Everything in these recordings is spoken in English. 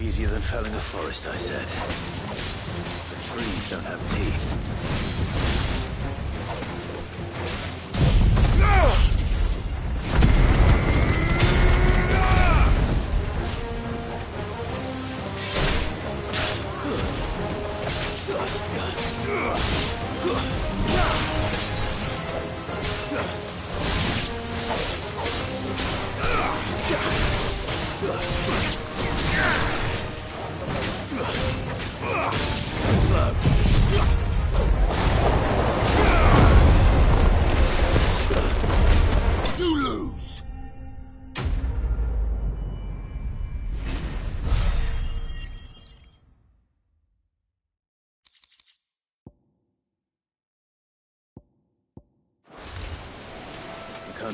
Easier than felling a forest, I said. The trees don't have teeth.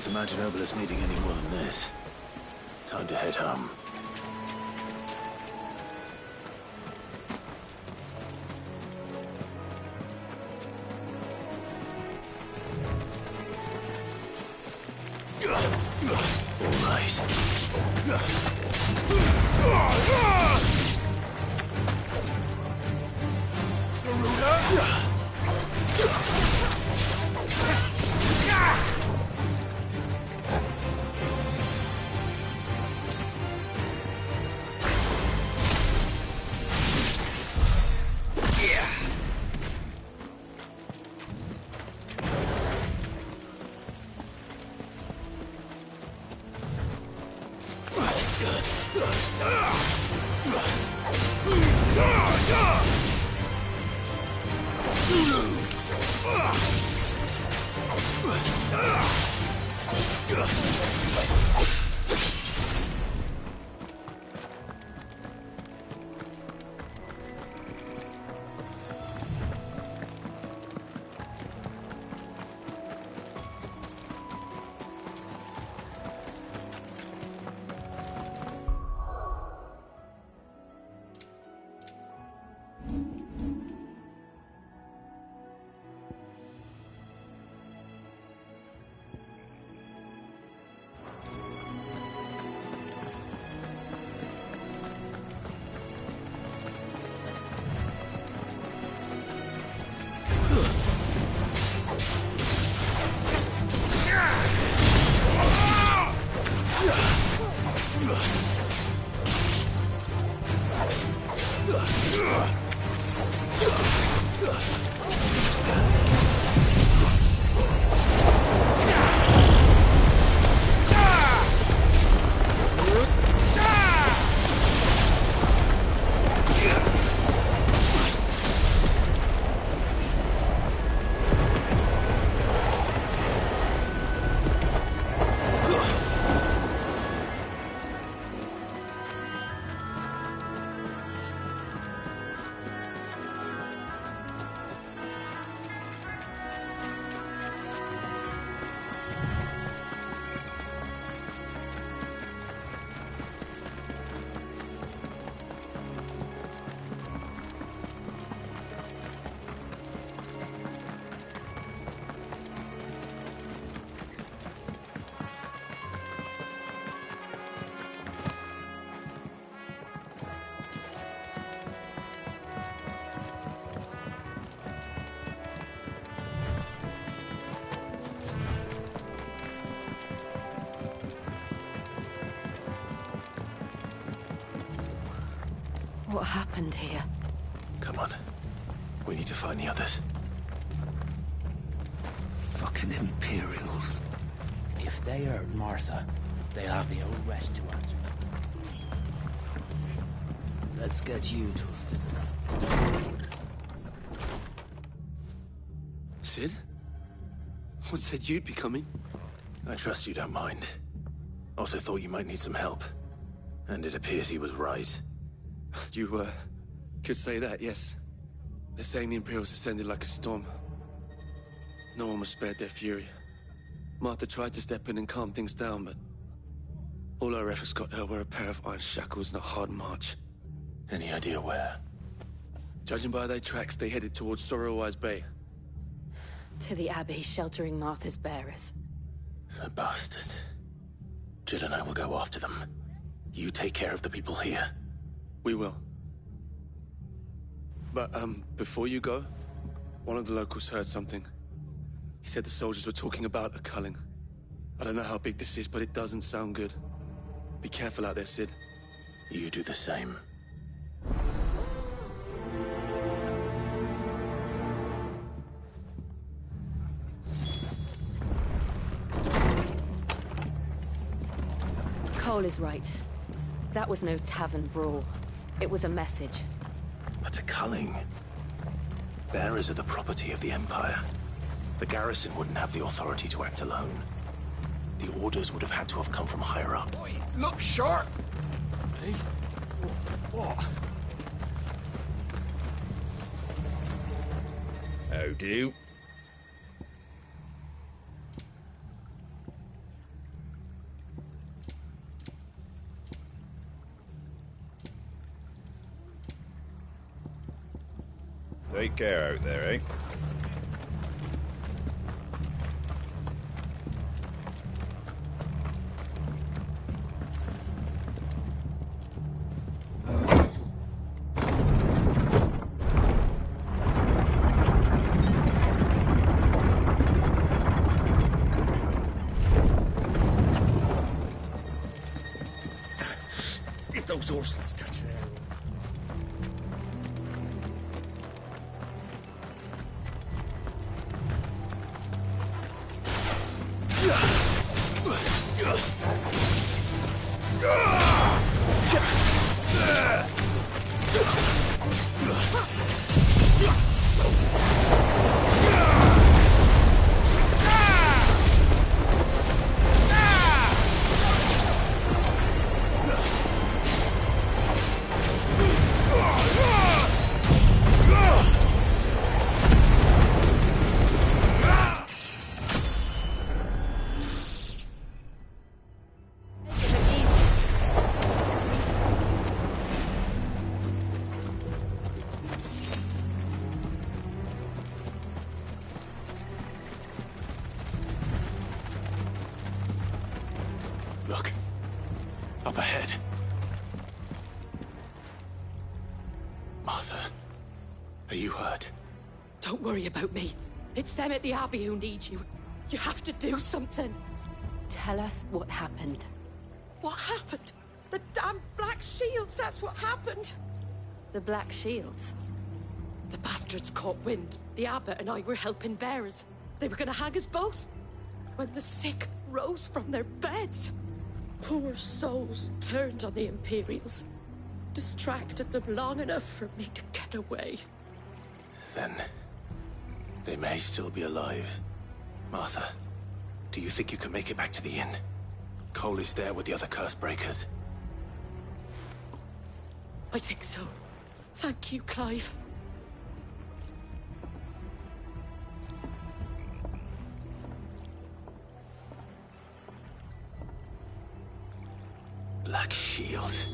Can't imagine Obelisk needing any more than this. Time to head home. All What happened here? Come on. We need to find the others. Fucking Imperials. If they hurt Martha, they'll have the old rest to answer. Let's get you to a physical. Sid? What said you'd be coming? I trust you don't mind. Also thought you might need some help. And it appears he was right. You, could say that, yes. They're saying the Imperials descended like a storm. No one was spared their fury. Martha tried to step in and calm things down, but all our efforts got her were a pair of iron shackles and a hard march. Any idea where? Judging by their tracks, they headed towards Sorrowwise Bay. To the Abbey sheltering Martha's bearers. The bastards. Jill and I will go after them. You take care of the people here. We will. But, before you go, one of the locals heard something. He said the soldiers were talking about a culling. I don't know how big this is, but it doesn't sound good. Be careful out there, Sid. You do the same. Cole is right. That was no tavern brawl. It was a message. But a culling? Bearers are the property of the Empire. The garrison wouldn't have the authority to act alone. The orders would have had to have come from higher up. Oi, look sharp! Hey? What? How do? Take care out there, eh? If those horses touch an arrow. Look. Up ahead. Martha, are you hurt? Don't worry about me. It's them at the Abbey who need you. You have to do something. Tell us what happened. What happened? The damn Black Shields, that's what happened. The Black Shields? The bastards caught wind. The abbot and I were helping bearers. They were gonna hang us both. When the sick rose from their beds, poor souls turned on the Imperials. Distracted them long enough for me to get away. Then they may still be alive. Martha, do you think you can make it back to the inn? Cole is there with the other curse breakers. I think so. Thank you, Clive. Black Shields?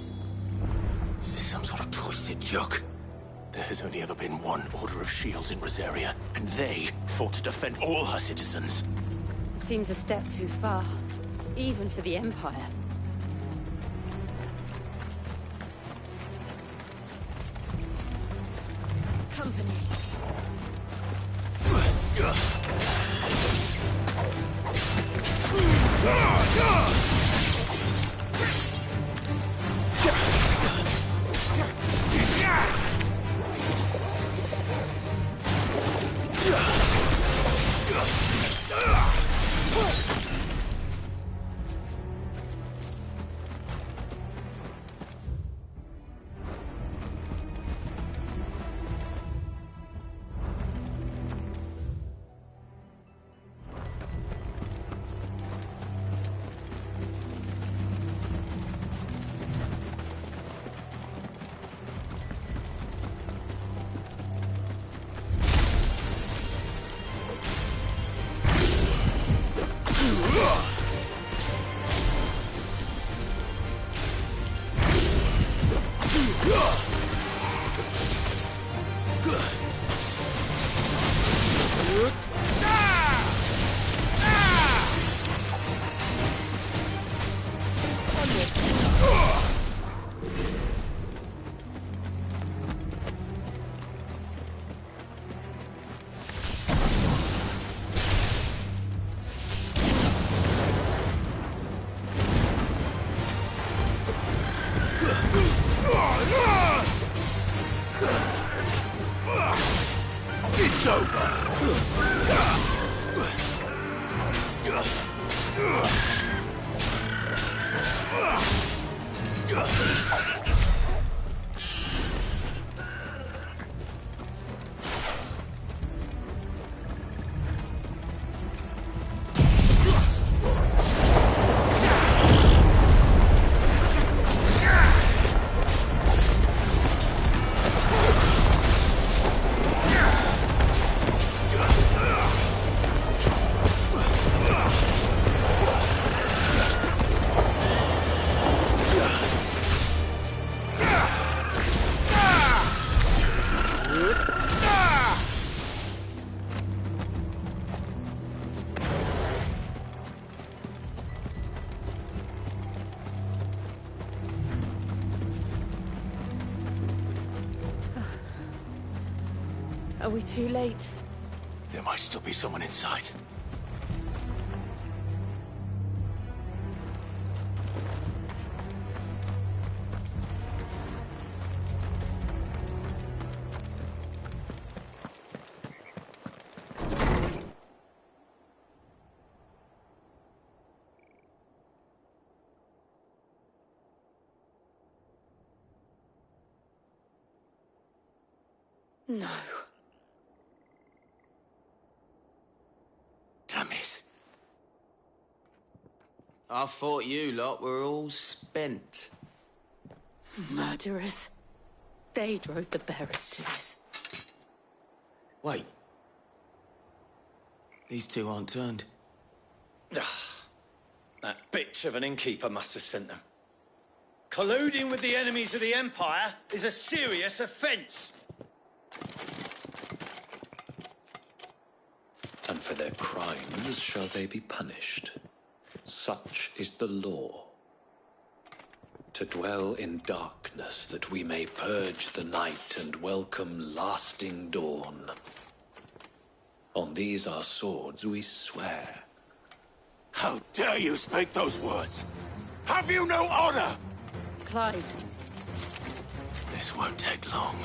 Is this some sort of twisted joke? There has only ever been one Order of Shields in Rosaria, and they fought to defend all her citizens. Seems a step too far, even for the Empire. Company. Are we too late? There might still be someone inside. No. Damn it. I thought you lot were all spent. Murderers. They drove the bearers to this. Wait. These two aren't turned. That bitch of an innkeeper must have sent them. Colluding with the enemies of the Empire is a serious offence. And for their crimes shall they be punished. Such is the law. To dwell in darkness that we may purge the night and welcome lasting dawn. On these our swords we swear. How dare you speak those words? Have you no honor? Clive. This won't take long.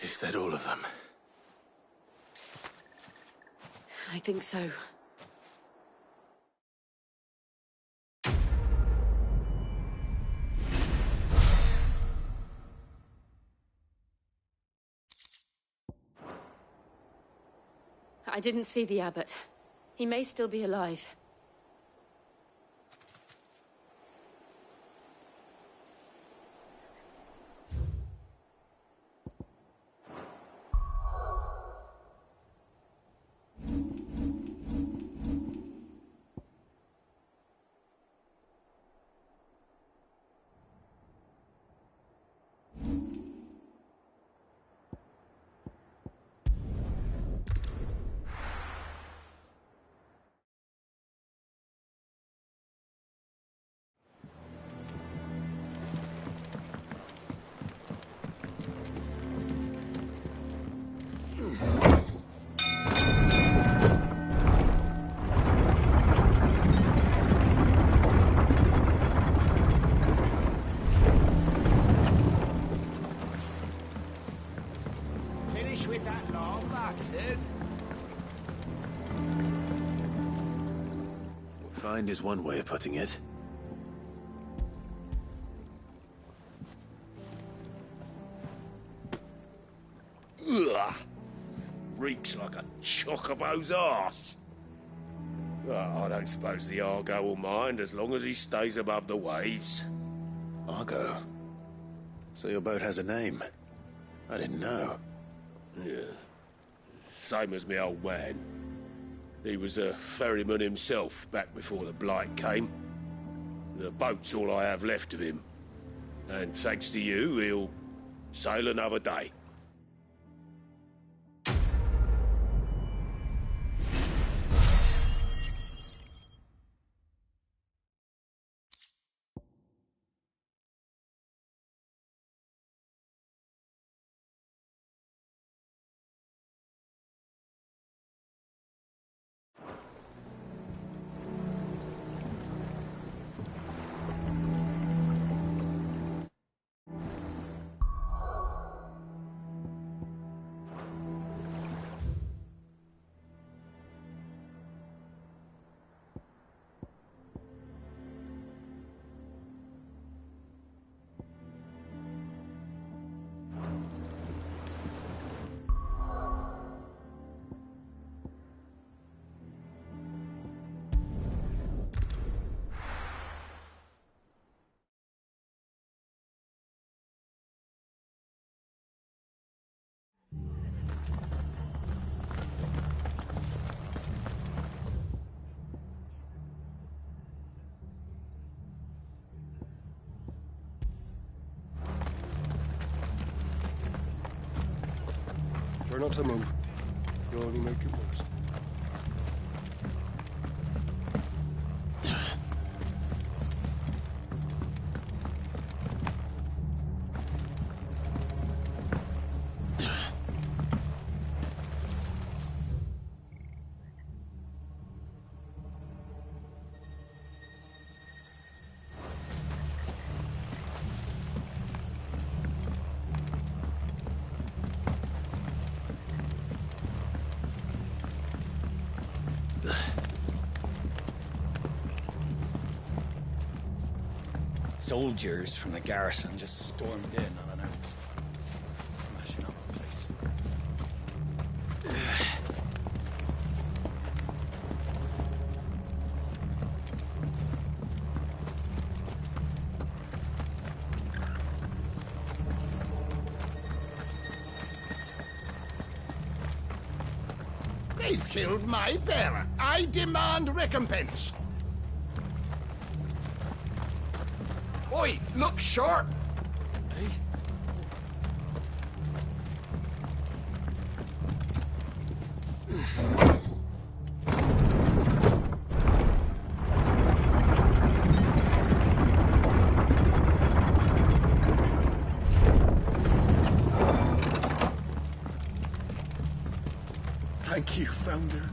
Is that all of them? I think so. I didn't see the abbot. He may still be alive. Find is one way of putting it. Ugh! Reeks like a chocobo's arse. Well, I don't suppose the Argo will mind as long as he stays above the waves. Argo? So your boat has a name? I didn't know. Same as me old man. He was a ferryman himself back before the Blight came. The boat's all I have left of him. And thanks to you, he'll sail another day. Try not to move. You'll only make it worse. Soldiers from the garrison just stormed in unannounced, smashing up the place. They've killed my bearer. I demand recompense. Oi, look sharp! Hey? Thank you, Founder.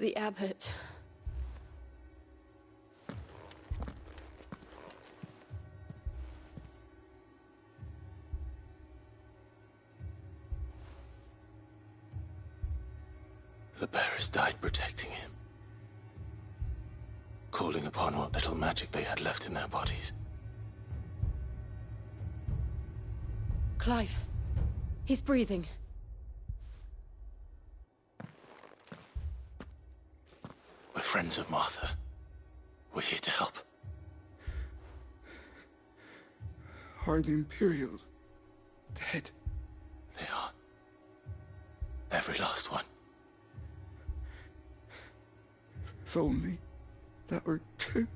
The abbot. The bearers died protecting him. Calling upon what little magic they had left in their bodies. Clive. He's breathing. We're friends of Martha. We're here to help. Are the Imperials dead? They are. Every last one. If only that were true.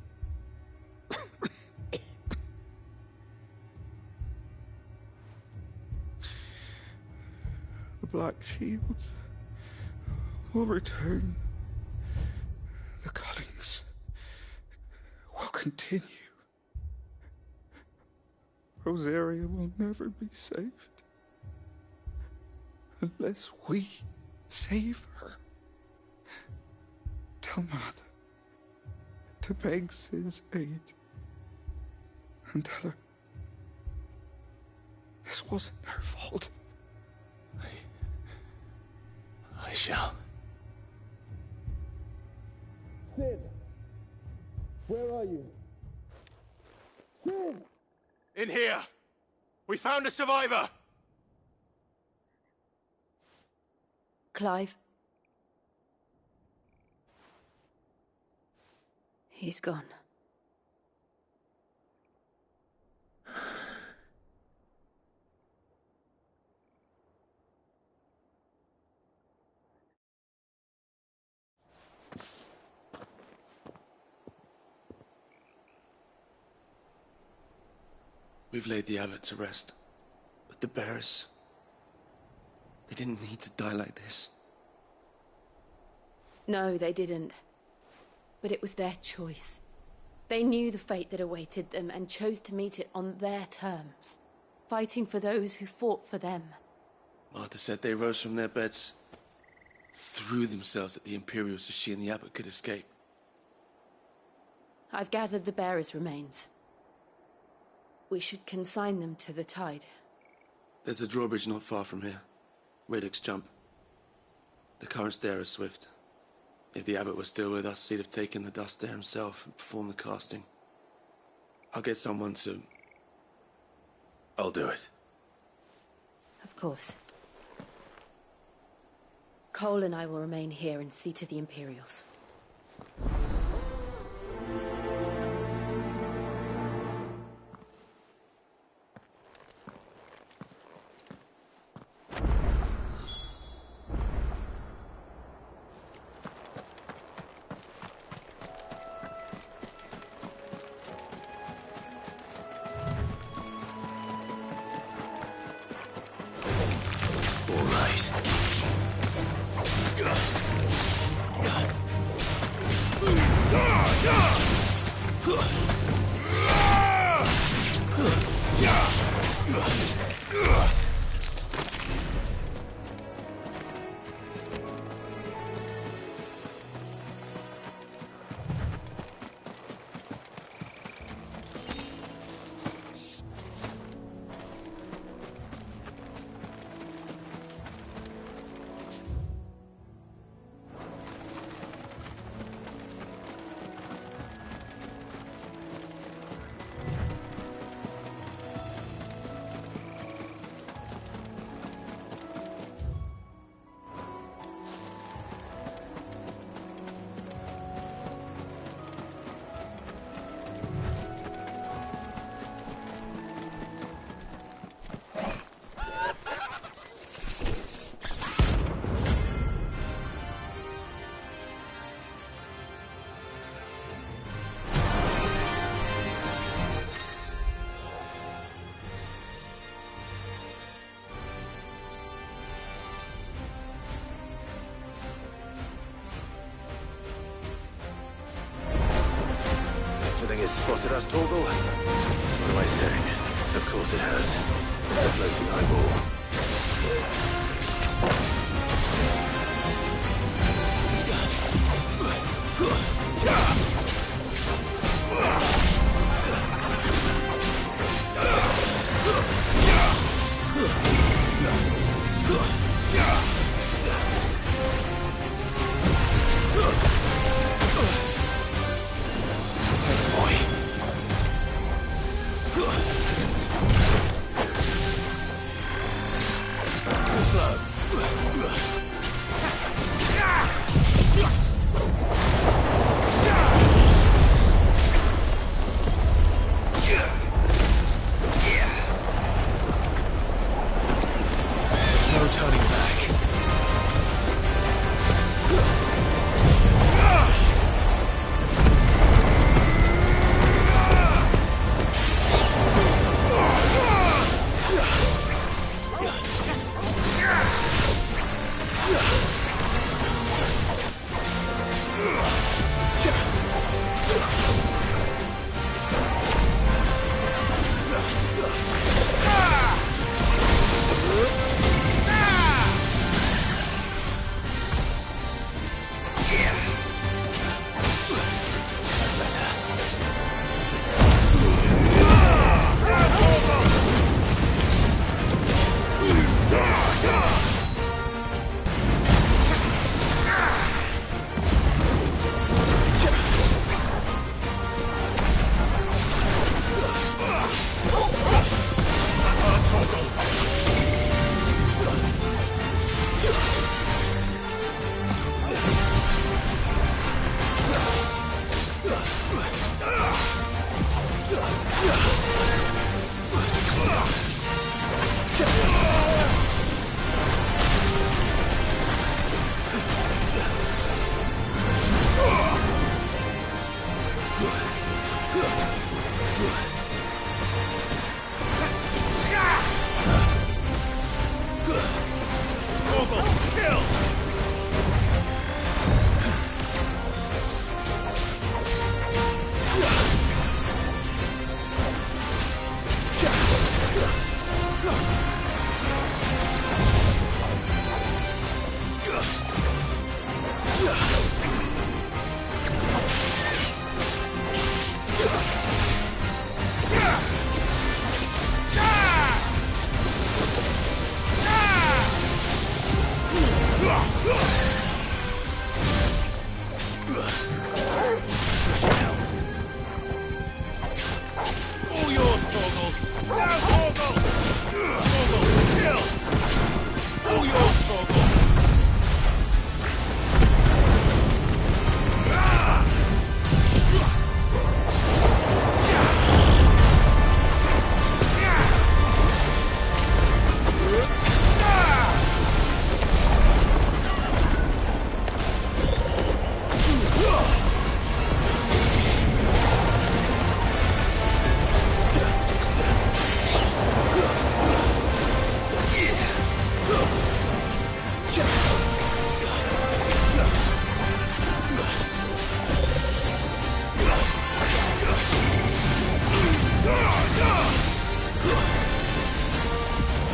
The Black Shields will return. The cuttings will continue. Rosaria will never be saved unless we save her. Tell Mother to beg Sid's aid and tell her this wasn't her fault. I shall. Sid! Where are you? Sid! In here! We found a survivor! Clive. He's gone. We've laid the abbot to rest. But the bearers... they didn't need to die like this. No, they didn't. But it was their choice. They knew the fate that awaited them and chose to meet it on their terms, fighting for those who fought for them. Martha said they rose from their beds, threw themselves at the Imperials so she and the abbot could escape. I've gathered the bearers' remains. We should consign them to the tide. There's a drawbridge not far from here. Radix Jump. The currents there are swift. If the abbot was still with us, he'd have taken the dust there himself and performed the casting. I'll get someone to... I'll do it. Of course. Cole and I will remain here and see to the Imperials. Has spotted us, Torgal? What am I saying? Of course it has. It's a floating eyeball. turning back.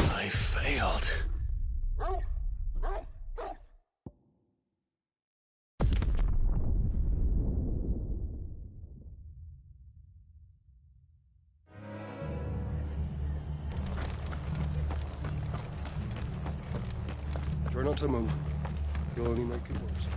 I failed. Try not to move. You'll only make it worse.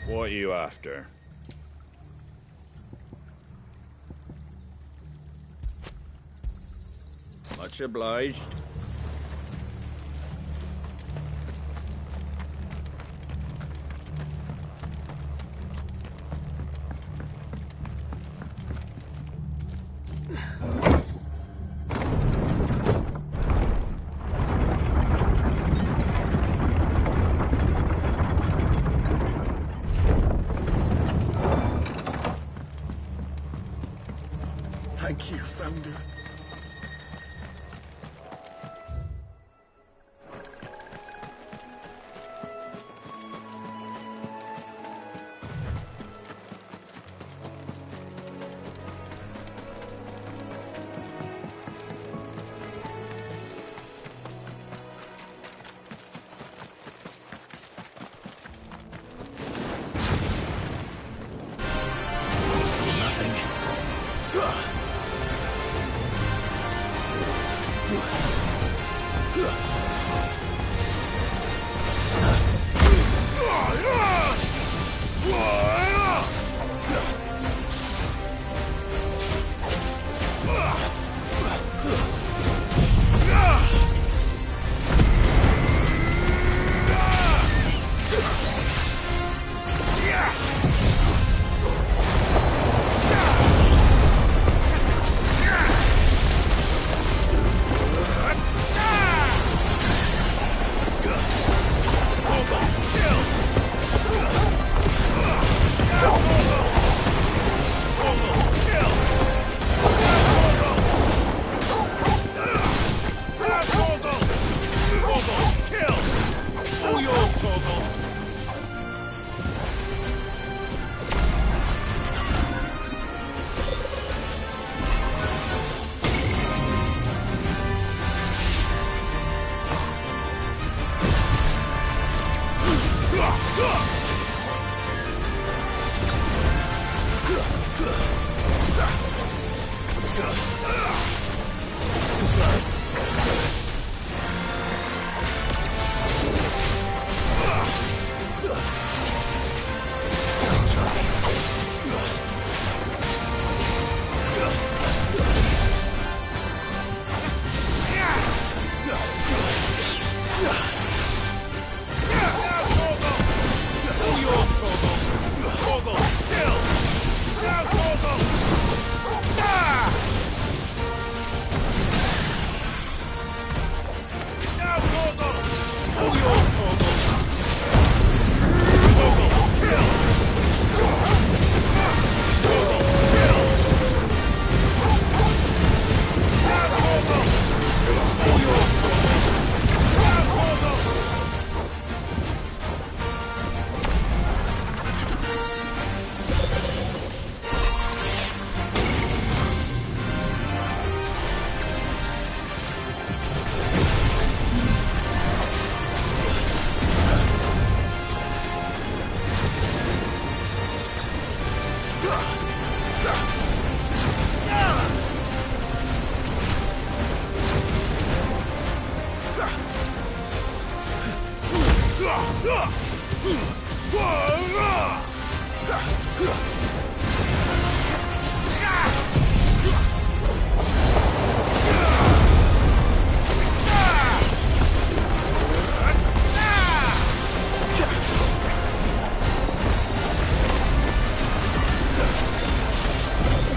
What are you after? Much obliged. Thank you, Founder. Nothing.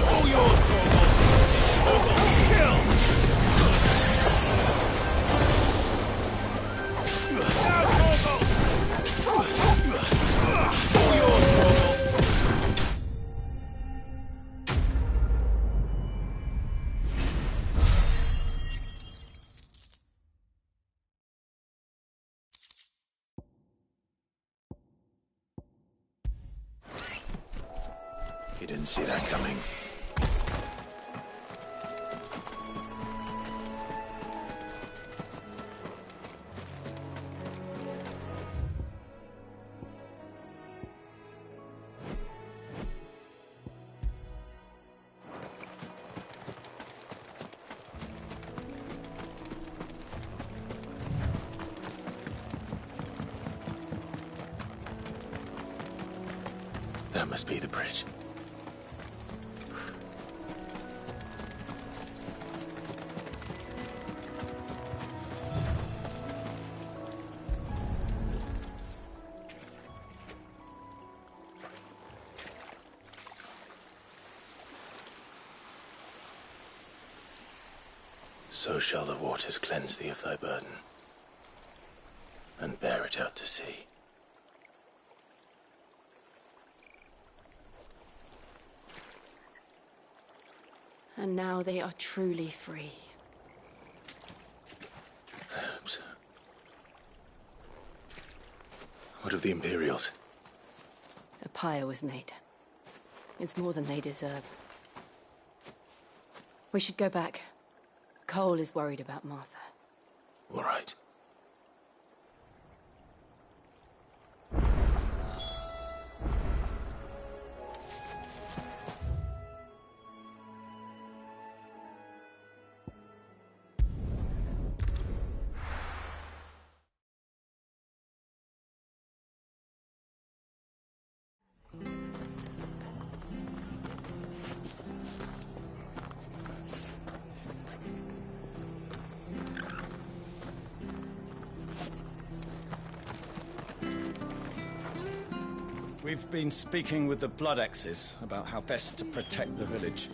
All yours, Torgal! Torgal, kill! Now, Torgal! All yours, Torgal! You didn't see that coming. That must be the bridge. So shall the waters cleanse thee of thy burden, and bear it out to sea. And now they are truly free. I hope so. What of the Imperials? A pyre was made. It's more than they deserve. We should go back. Cole is worried about Martha. All right. We've been speaking with the Blood Axes about how best to protect the village.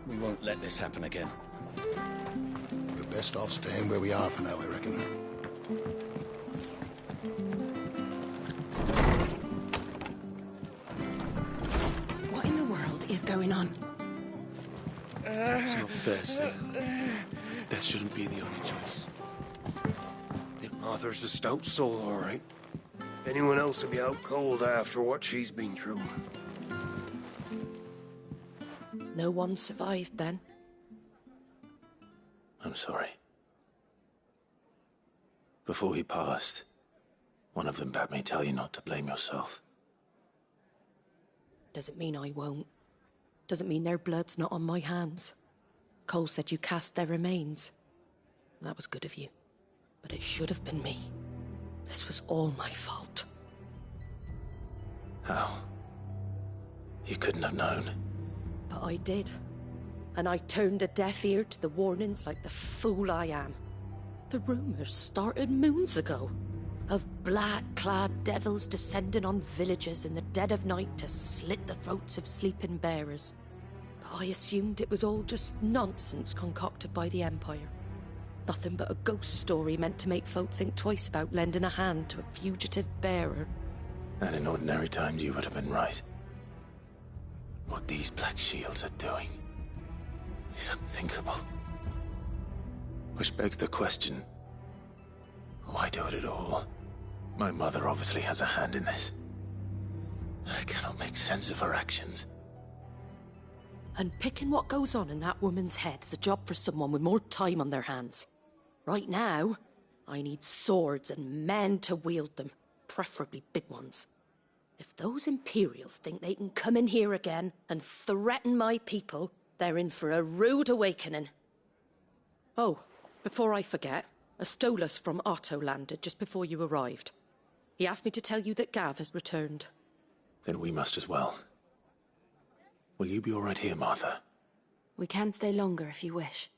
We won't let this happen again. We're best off staying where we are for now, I reckon. What in the world is going on? It's not fair, Sid. That shouldn't be the only choice. Arthur's a stout soul, all right. Anyone else would be out cold after what she's been through. No one survived then? I'm sorry. Before he passed, one of them bade me tell you not to blame yourself. Doesn't mean I won't. Doesn't mean their blood's not on my hands. Cole said you cast their remains. That was good of you. But it should have been me. This was all my fault. How? You couldn't have known. But I did. And I turned a deaf ear to the warnings like the fool I am. The rumors started moons ago. Of black-clad devils descending on villages in the dead of night to slit the throats of sleeping bearers. But I assumed it was all just nonsense concocted by the Empire. Nothing but a ghost story meant to make folk think twice about lending a hand to a fugitive bearer. And in ordinary times you would have been right. What these Black Shields are doing is unthinkable. Which begs the question, why do it at all? My mother obviously has a hand in this. I cannot make sense of her actions. And picking what goes on in that woman's head is a job for someone with more time on their hands. Right now, I need swords and men to wield them, preferably big ones. If those Imperials think they can come in here again and threaten my people, they're in for a rude awakening. Oh, before I forget, A Stolas from Otto landed just before you arrived. He asked me to tell you that Gav has returned. Then we must as well. Will you be all right here, Martha? We can stay longer if you wish.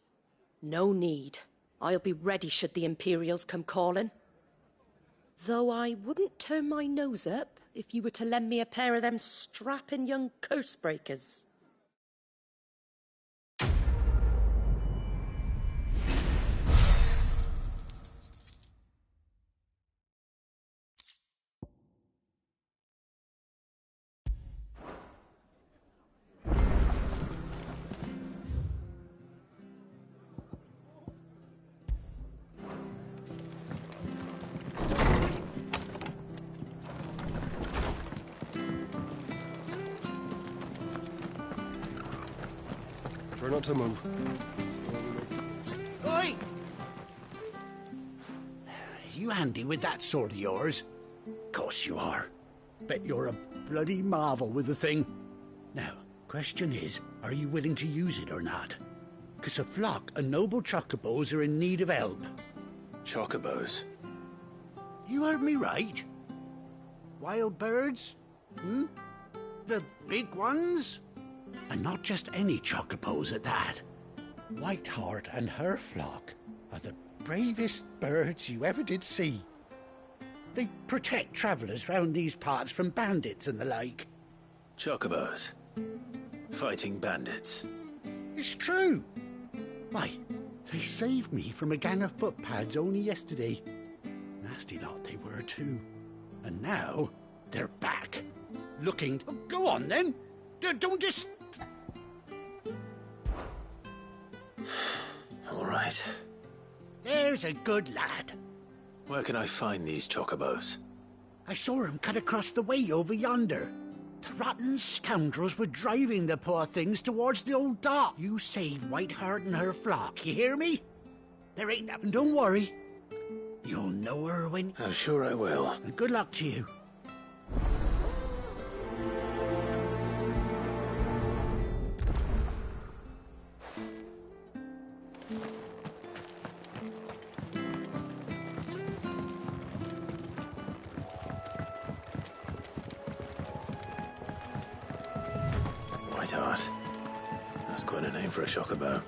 No need. I'll be ready should the Imperials come calling. Though I wouldn't turn my nose up if you were to lend me a pair of them strapping young cursebreakers. Try not to move. Oi! You handy with that sword of yours? Course you are. Bet you're a bloody marvel with the thing. Now, question is, are you willing to use it or not? 'Cause a flock of noble chocobos are in need of help. Chocobos? You heard me right. Wild birds? Hmm? The big ones? And not just any chocobos at that. Whiteheart and her flock are the bravest birds you ever did see. They protect travellers round these parts from bandits and the like. Chocobos? Fighting bandits? It's true. Why, they saved me from a gang of footpads only yesterday. Nasty lot they were too. And now, they're back. Looking... Oh, go on then. Don't just... All right. There's a good lad. Where can I find these chocobos? I saw him cut across the way over yonder. The rotten scoundrels were driving the poor things towards the old dock. You save Whiteheart and her flock, you hear me? There ain't nothing, don't worry. You'll know her when... I'm sure I will. And good luck to you. Whiteheart. That's quite a name for a chocobo.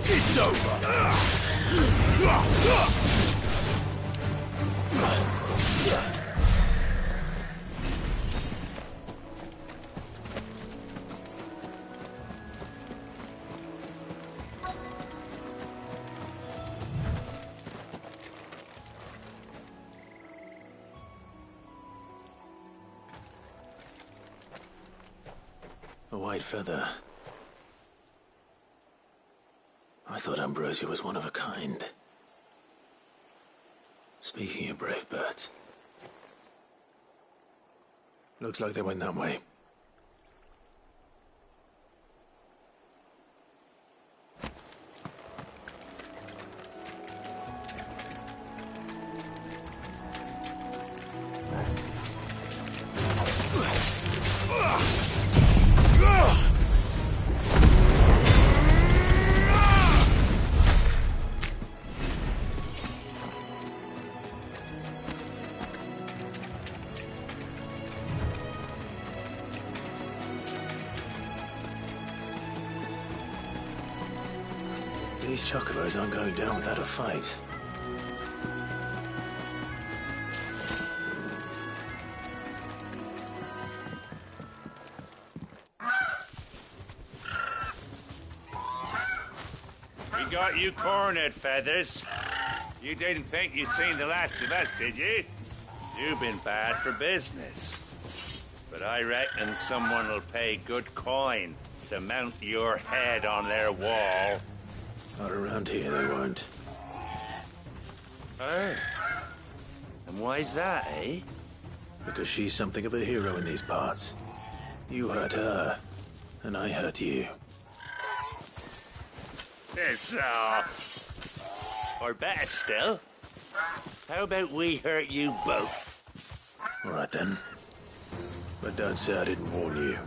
It's over! A white feather. I thought Ambrosia was one of a kind. Speaking of brave birds. Looks like they went that way. These chocobos aren't going down without a fight. We got you cornered, Feathers. You didn't think you'd seen the last of us, did you? You've been bad for business. But I reckon someone will pay good coin to mount your head on their wall. Not around here, they won't. Oh. And why's that, eh? Because she's something of a hero in these parts. You hurt her, and I hurt you. Piss off. Or better still, how about we hurt you both? All right then. But don't say I didn't warn you.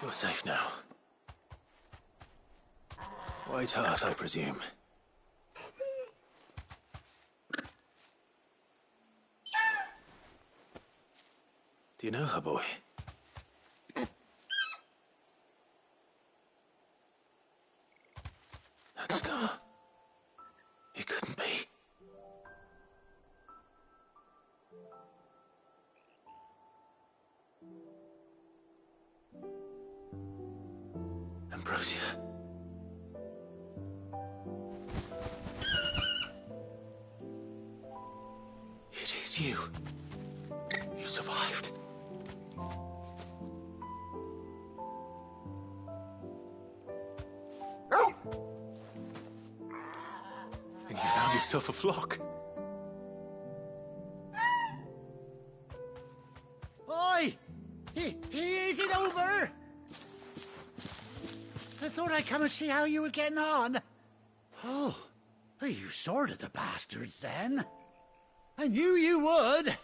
You're safe now. White Hart, I presume. Do you know her, boy? That scar. It couldn't be. Ambrosia. It is you. You survived. And you found yourself a flock. Oi! Is it over? I thought I'd come and see how you were getting on. Oh, you sorted the bastards then. I knew you would.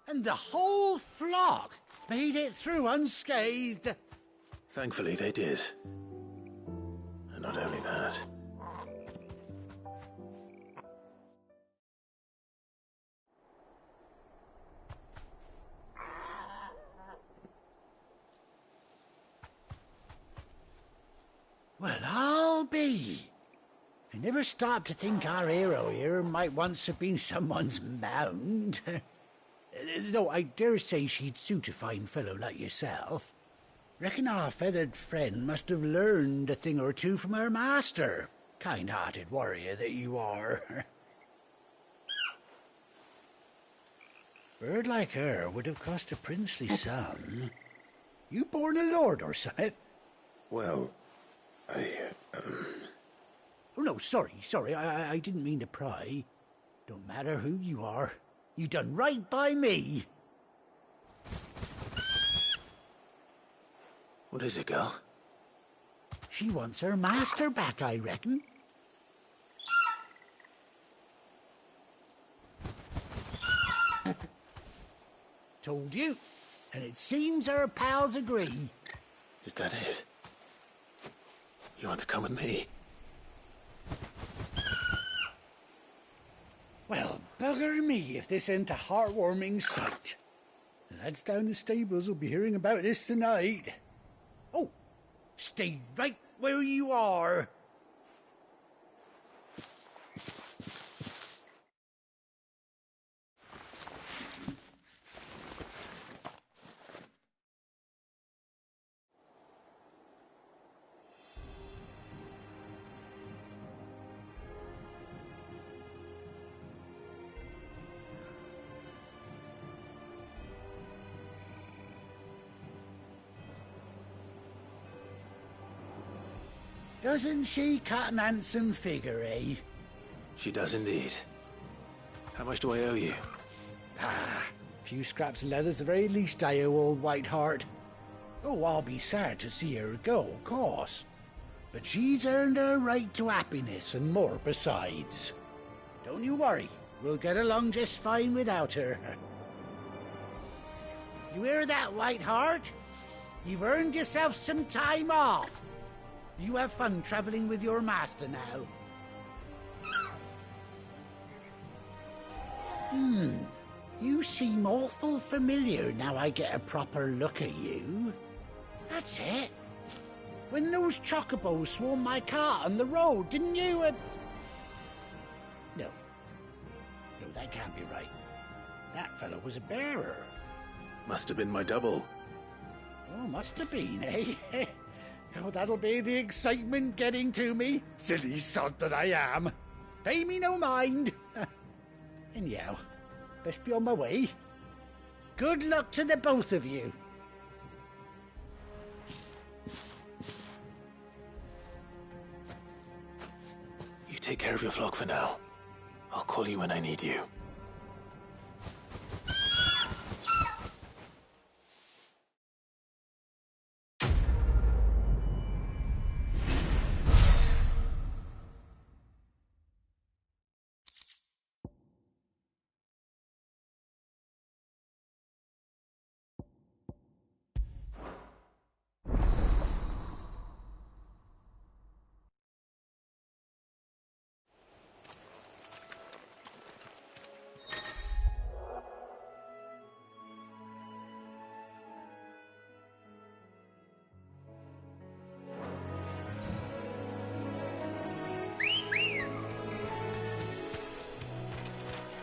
And the whole flock made it through unscathed. Thankfully, they did. And not only that. Well, I'll be. I never stopped to think our hero here might once have been someone's mount. Though I dare say she'd suit a fine fellow like yourself. Reckon our feathered friend must have learned a thing or two from her master. Kind-hearted warrior that you are. Bird like her would have cost a princely sum. You born a lord or something? Well, Oh, no, sorry. I didn't mean to pry. Don't matter who you are. You done right by me. What is it, girl? She wants her master back, I reckon. Told you. And it seems our pals agree. Is that it? You want to come with me? Well, bugger me if this ain't a heartwarming sight. The lads down the stables will be hearing about this tonight. Oh, stay right where you are. Doesn't she cut an handsome figure, eh? She does indeed. How much do I owe you? A few scraps of leather's the very least I owe old Whiteheart. Oh, I'll be sad to see her go, of course. But she's earned her right to happiness and more besides. Don't you worry, we'll get along just fine without her. You hear that, Whiteheart? You've earned yourself some time off. You have fun traveling with your master now. You seem awful familiar now I get a proper look at you. That's it. When those chocobos swarmed my cart on the road, didn't you? No, that can't be right. That fellow was a bearer. Must have been my double. Oh, must have been, eh? Oh, that'll be the excitement getting to me. Silly sod that I am. Pay me no mind. Anyhow, best be on my way. Good luck to the both of you. You take care of your flock for now. I'll call you when I need you.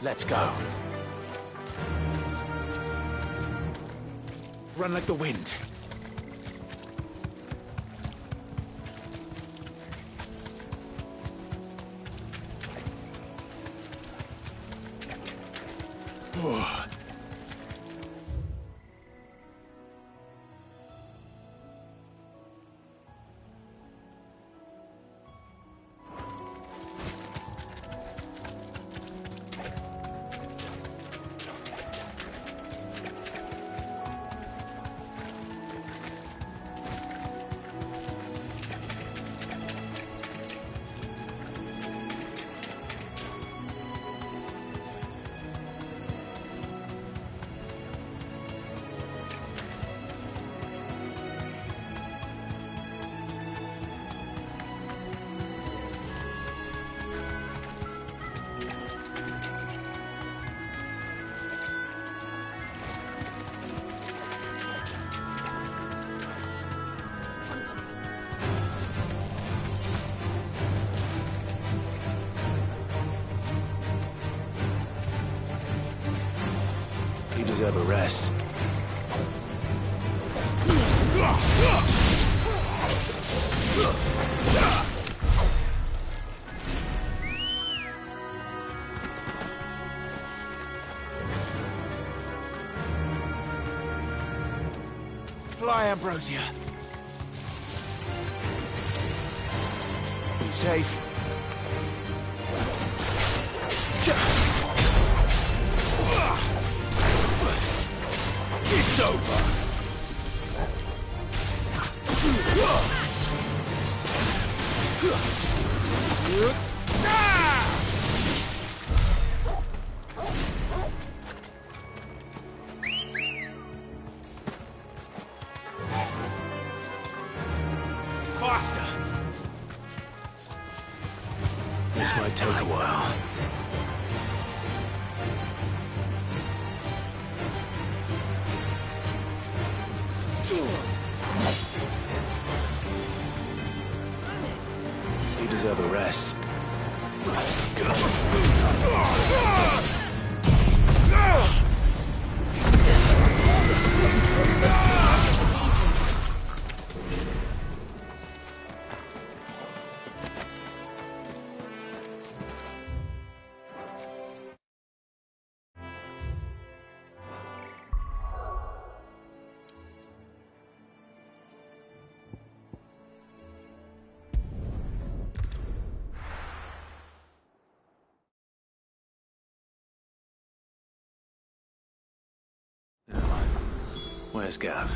Let's go. Run like the wind. Oh. You deserve a rest. Fly, Ambrosia. Be safe. It's over. Faster. This might take a while. You deserve a rest. Where's Gav?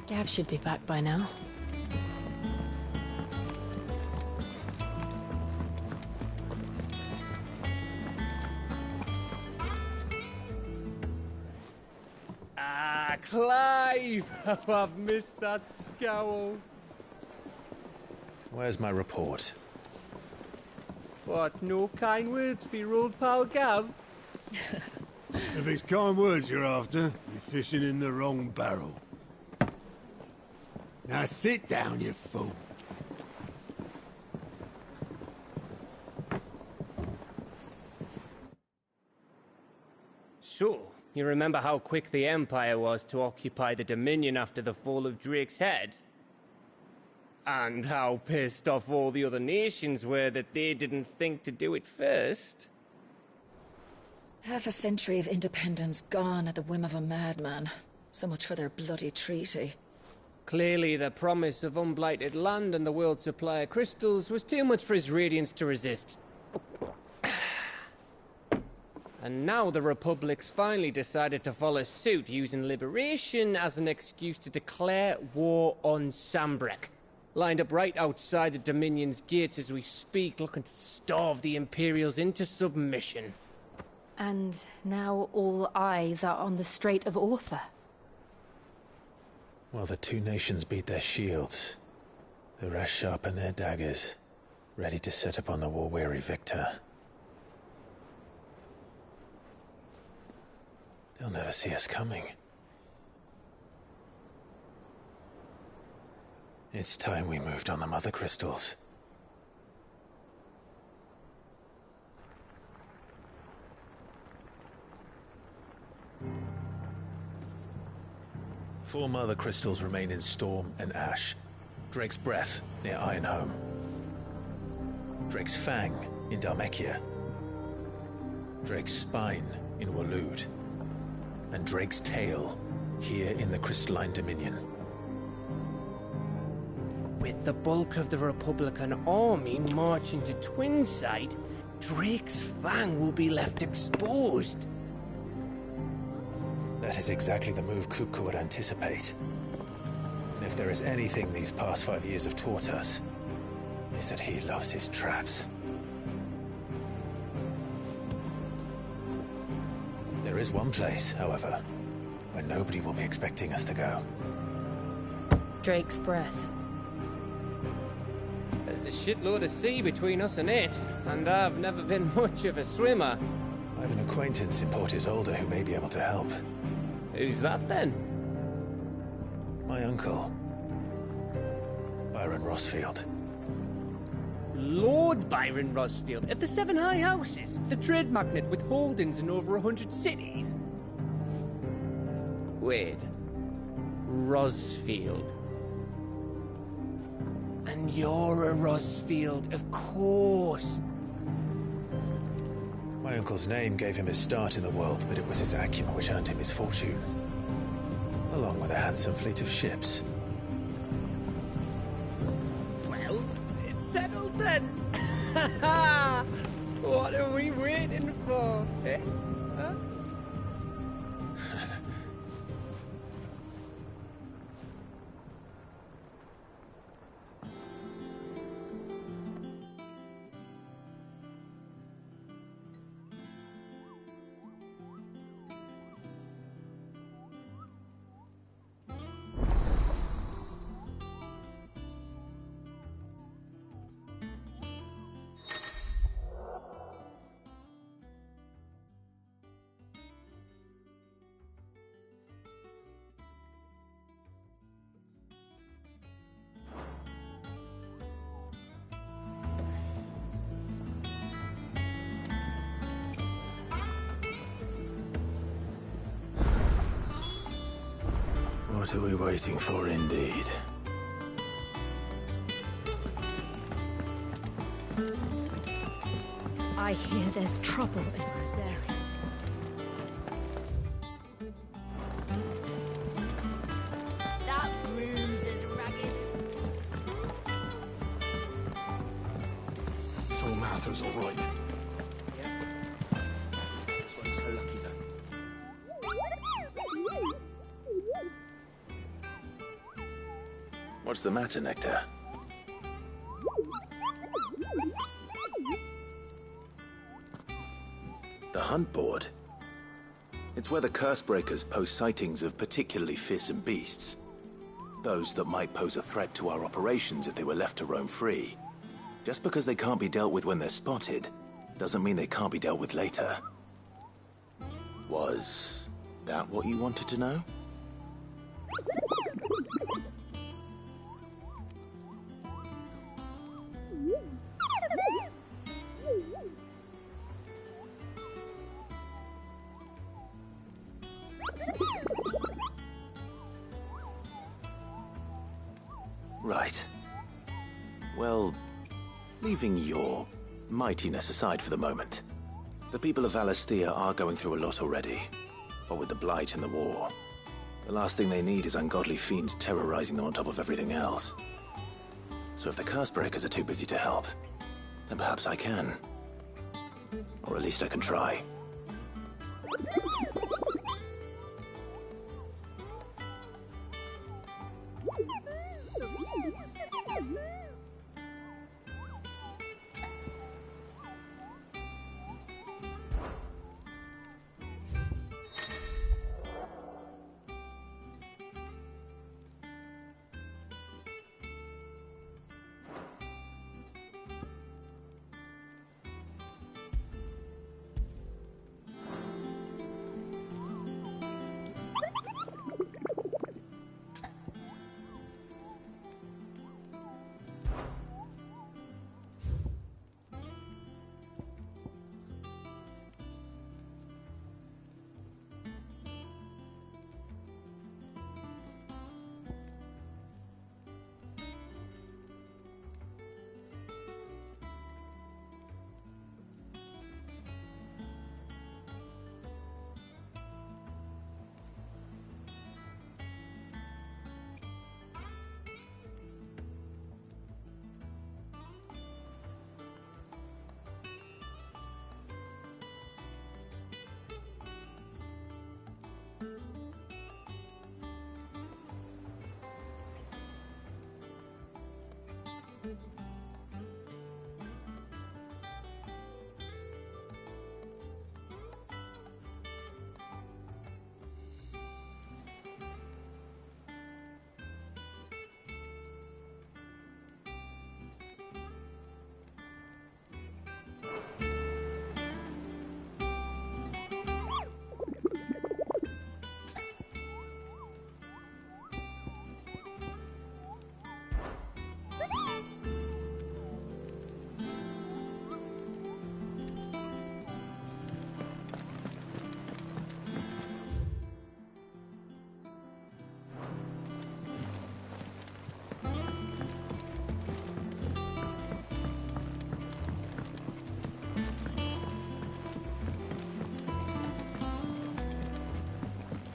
Gav should be back by now. Ah, Clive! Oh, I've missed that scowl. Where's my report? What, no kind words for your old pal Gav? If it's kind words you're after, you're fishing in the wrong barrel. Now sit down, you fool. So, you remember how quick the Empire was to occupy the Dominion after the fall of Drake's head? And how pissed off all the other nations were that they didn't think to do it first? Half a century of independence gone at the whim of a madman. So much for their bloody treaty. Clearly, the promise of unblighted land and the world's supply of crystals was too much for his radiance to resist. And now the Republic's finally decided to follow suit, using liberation as an excuse to declare war on Sambrek. Lined up right outside the Dominion's gates as we speak, looking to starve the Imperials into submission. And now all eyes are on the Strait of Author. While the two nations beat their shields, the rest sharpen their daggers, ready to set upon the war-weary victor. They'll never see us coming. It's time we moved on the Mother Crystals. Four Mother Crystals remain in Storm and Ash. Drake's Breath, near Ironhome. Drake's Fang, in Dhalmekia. Drake's Spine, in Waloed. And Drake's Tail, here in the Crystalline Dominion. With the bulk of the Republican army marching to Twinside, Drake's Fang will be left exposed. That is exactly the move Kupka would anticipate. And if there is anything these past 5 years have taught us, is that he loves his traps. There is one place, however, where nobody will be expecting us to go. Drake's Breath. There's a shitload of sea between us and it, and I've never been much of a swimmer. I have an acquaintance in Port Isolde who may be able to help. Who's that then? My uncle, Byron Rossfield. Lord Byron Rossfield of the Seven High Houses, the trade magnate with holdings in over 100 cities. Wait, Rossfield. And you're a Rossfield, of course. My uncle's name gave him his start in the world, but it was his acumen which earned him his fortune. Along with a handsome fleet of ships. Well, it's settled then. What are we waiting for, eh? Huh? What are we waiting for, indeed? I hear there's trouble in Rosaria. That room's as ragged as... So Martha's all right. That's why he's so lucky, though. What's the matter, Nectar? The hunt board? It's where the Cursebreakers post sightings of particularly fearsome beasts. Those that might pose a threat to our operations if they were left to roam free. Just because they can't be dealt with when they're spotted, doesn't mean they can't be dealt with later. Was that what you wanted to know? Right. Well, leaving your mightiness aside for the moment, the people of Valisthea are going through a lot already. What with the Blight and the war, the last thing they need is ungodly fiends terrorizing them on top of everything else. So if the Cursebreakers are too busy to help, then perhaps I can. Or at least I can try.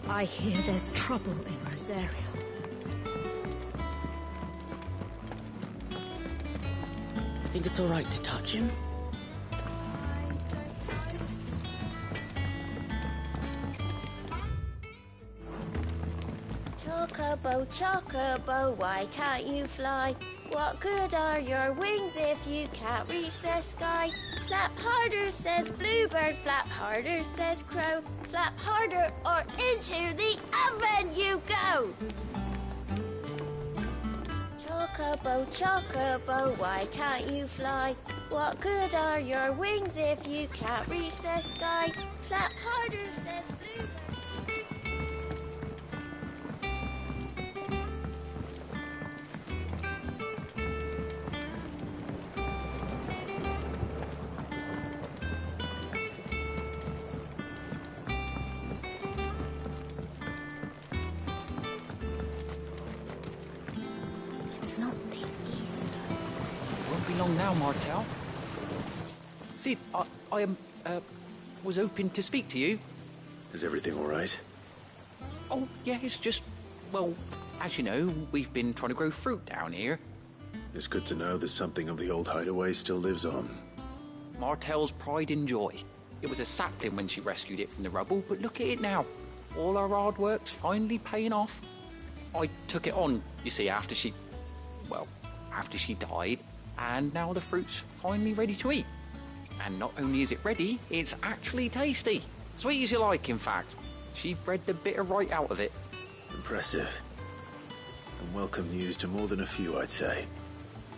I hear there's trouble in Rosaria. Think it's all right to touch him? Chocobo, chocobo, why can't you fly? What good are your wings if you can't reach the sky? Flap harder, says bluebird, flap harder, says crow. Flap harder or into the oven you go! Chocobo, chocobo, why can't you fly? What good are your wings if you can't reach the sky? Flap harder, says bluebird. It's not the ether. Won't be long now, Martel. See, I was hoping to speak to you. Is everything all right? Oh, yeah, it's just, well, as you know, we've been trying to grow fruit down here. It's good to know that something of the old hideaway still lives on. Martel's pride and joy. It was a sapling when she rescued it from the rubble, but look at it now. All our hard work's finally paying off. I took it on, you see, after she well, after she died, and now the fruit's finally ready to eat. And not only is it ready, it's actually tasty. Sweet as you like, in fact. She bred the bitter right out of it. Impressive. And welcome news to more than a few, I'd say.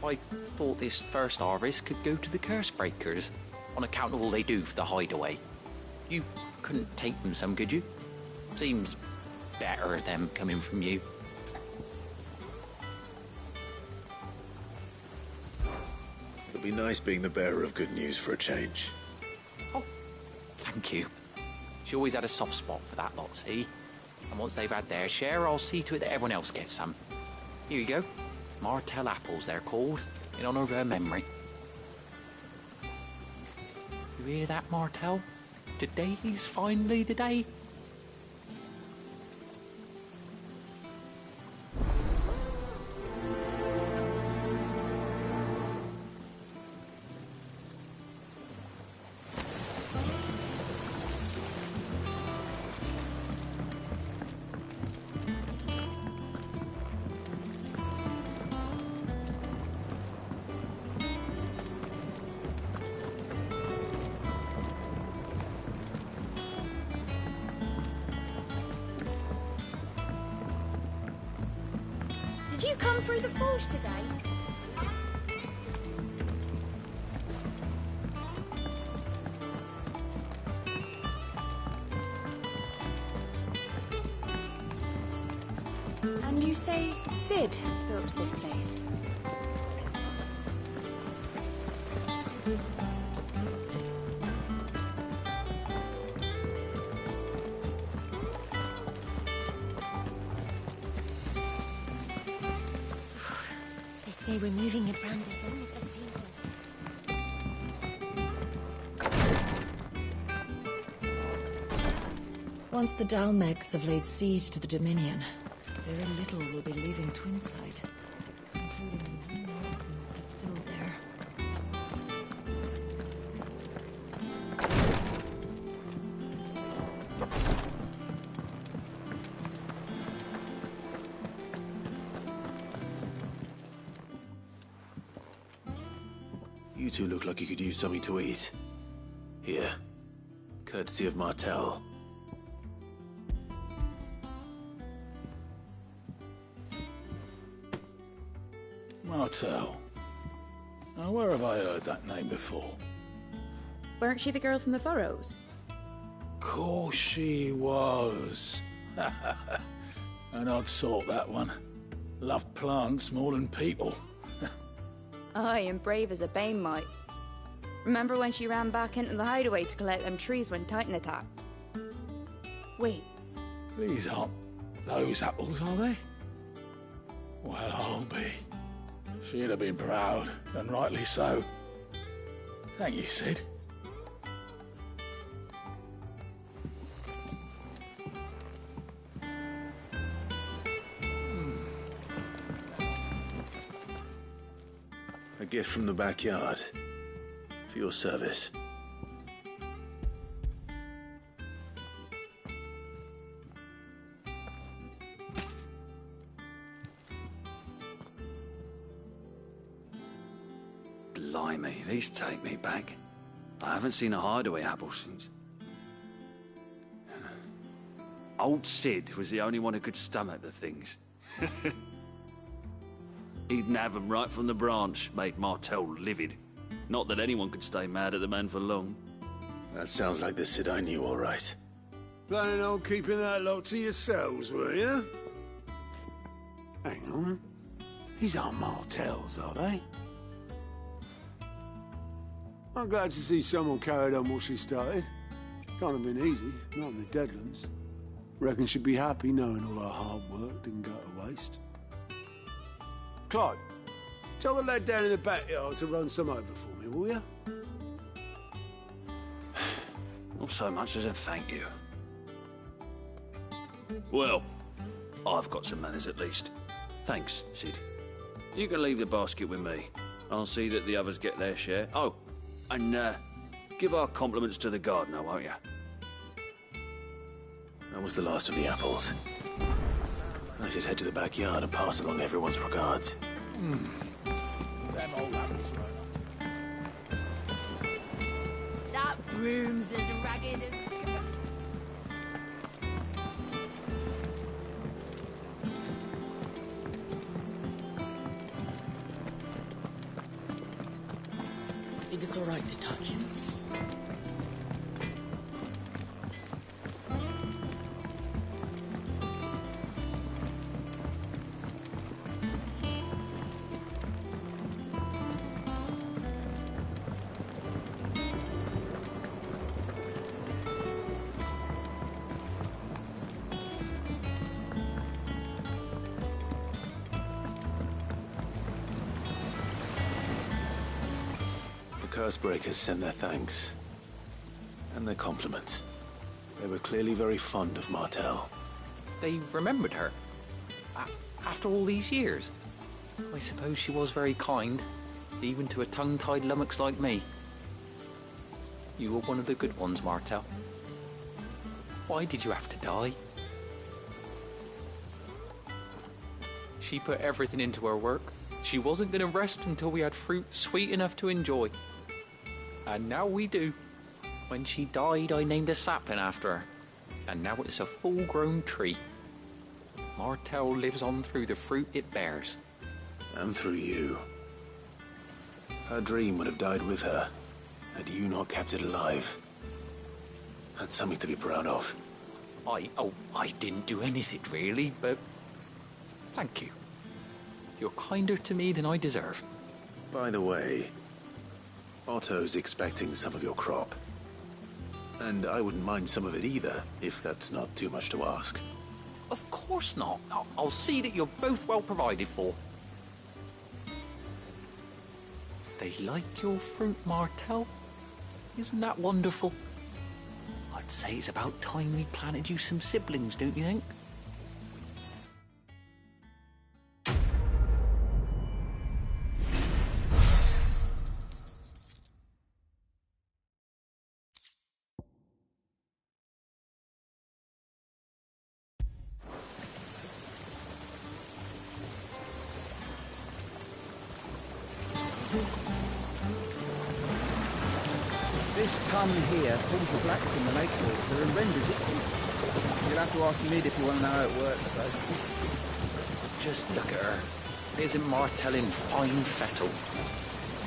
I thought this first harvest could go to the curse breakers, on account of all they do for the hideaway. You couldn't take them some, could you? Seems better them coming from you. It'll be nice being the bearer of good news for a change. Oh, thank you. She always had a soft spot for that lot, see? And once they've had their share, I'll see to it that everyone else gets some. Here you go. Martell apples, they're called, in honor of her memory. You hear that, Martell? Today's finally the day. Did you come through the forge today? And you say Sid built this place? They say removing a brand is almost as painful as... Once the Dalmegs have laid siege to the Dominion, very little will be leaving Twinside, including the one that's still there. You two look like you could use something to eat. Here. Courtesy of Martell. Martell. Now, where have I heard that name before? Weren't she the girl from the Furrows? Course she was. An odd sort, that one. Loved plants more than people. Aye, and brave as a bane might. Remember when she ran back into the hideaway to collect them trees when Titan attacked? Wait. These aren't those apples, are they? Well, I'll be. She'd have been proud, and rightly so. Thank you, Sid. A gift from the backyard. For your service. Blimey, these take me back. I haven't seen a hideaway apple since. Old Sid was the only one who could stomach the things. He'd nab them right from the branch, made Martell livid. Not that anyone could stay mad at the man for long. That sounds like the Sid I knew, all right. Planning on keeping that lot to yourselves, were you? Hang on. These aren't Martells, are they? I'm glad to see someone carried on what she started. Can't have been easy, not in the Deadlands. Reckon she'd be happy knowing all her hard work didn't go to waste. Clive, tell the lad down in the backyard to run some over for me, will you? Not so much as a thank you. Well, I've got some manners at least. Thanks, Sid. You can leave the basket with me. I'll see that the others get their share. Oh, and give our compliments to the gardener, won't you? That was the last of the apples. I should head to the backyard and pass along everyone's regards. Them old apples right off. That broom's as ragged as... Think it's all right to touch him? Cursebreakers send their thanks. And their compliments. They were clearly very fond of Martel. They remembered her. After all these years. I suppose she was very kind, even to a tongue-tied lummox like me. You were one of the good ones, Martel. Why did you have to die? She put everything into her work. She wasn't going to rest until we had fruit sweet enough to enjoy. And now we do. When she died, I named a sapling after her. And now it's a full-grown tree. Martel lives on through the fruit it bears. And through you. Her dream would have died with her, had you not kept it alive. That's something to be proud of. I didn't do anything really, but thank you. You're kinder to me than I deserve. By the way, Otto's expecting some of your crop. And I wouldn't mind some of it either, if that's not too much to ask. Of course not. I'll see that you're both well provided for. They like your fruit, Martel. Isn't that wonderful? I'd say it's about time we planted you some siblings, don't you think? This ton here pulls the black from the lake water and renders it. You'll have to ask Mid if you want to know how it works, though. Just look at her. Isn't Martel in fine fettle?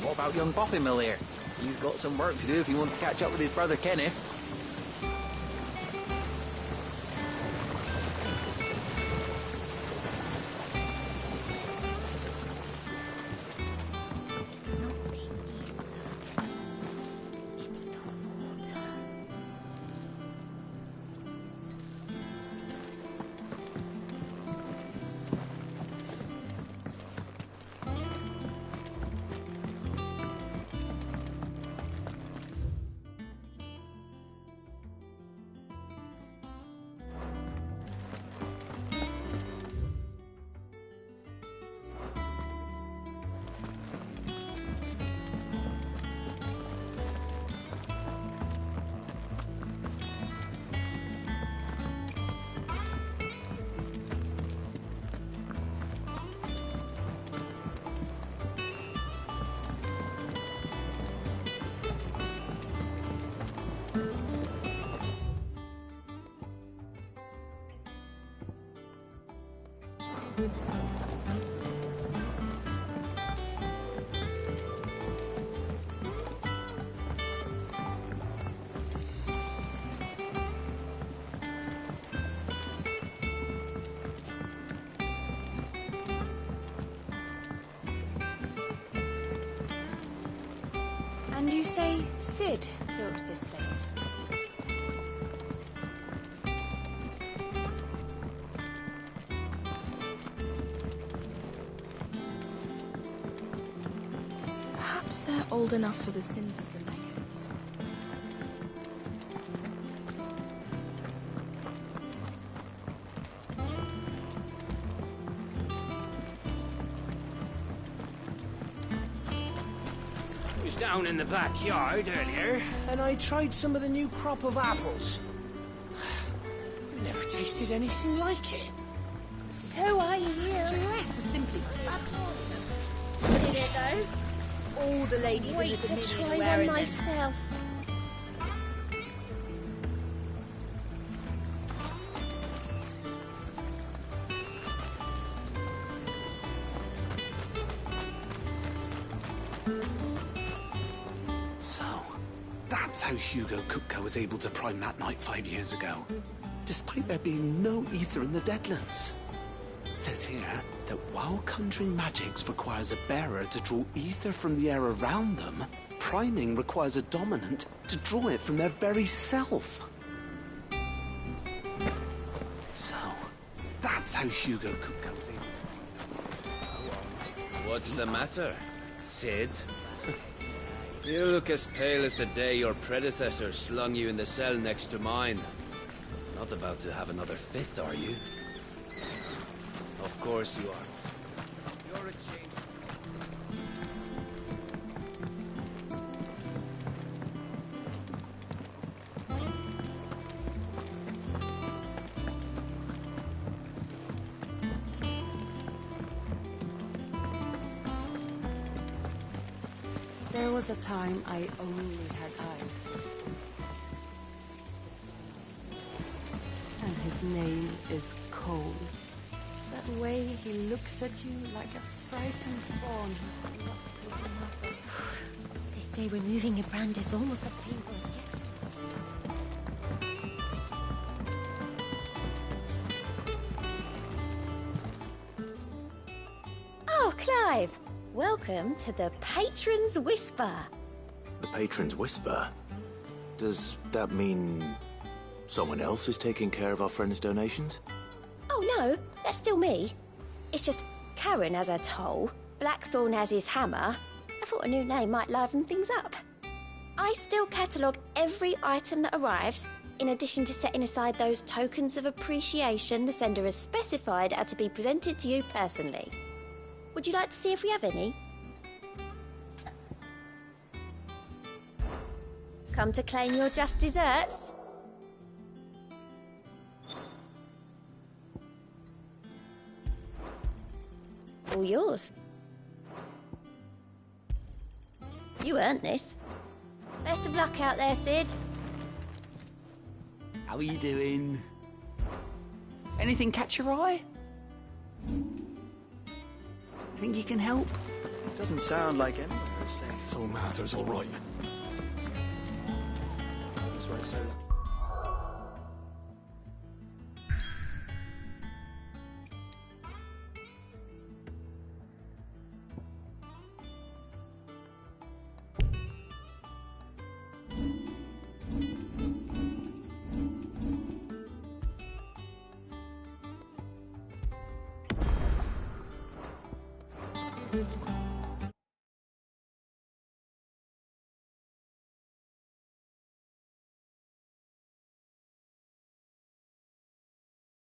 What about young Boppymill here? He's got some work to do if he wants to catch up with his brother Kenneth. And you say Sid built this place? Perhaps they're old enough for the sins of Zemeckis. I was down in the backyard earlier, and I tried some of the new crop of apples. I've never tasted anything like it. So I hear. Dress is simply fabulous. Did it though? All the ladies Wait in the to Dominion try are one wearing them. myself. So, that's how Hugo Kupka was able to prime that night 5 years ago, despite there being no ether in the Deadlands. Says here that while conjuring magics requires a bearer to draw ether from the air around them, priming requires a dominant to draw it from their very self. So, that's how Hugo Kupka was able to... What's the matter, Sid? You look as pale as the day your predecessor slung you in the cell next to mine. Not about to have another fit, are you? Of course you are. You're a change. There was a time I only had eyes for him. And his name is Cole. That way he looks at you like a frightened fawn who's lost his mother. They say removing a brand is almost as painful as getting. Oh, Clive! Welcome to the Patron's Whisper. The Patron's Whisper? Does that mean someone else is taking care of our friend's donations? Oh no, that's still me. It's just Karen has her toll, Blackthorn has his hammer. I thought a new name might liven things up. I still catalogue every item that arrives, in addition to setting aside those tokens of appreciation the sender has specified are to be presented to you personally. Would you like to see if we have any? Come to claim your just desserts? All yours. You earned this. Best of luck out there, Sid. How are you doing? Anything catch your eye? Think you can help? Doesn't sound like anyone is safe. Full Mather's all right. That's why it's so lucky.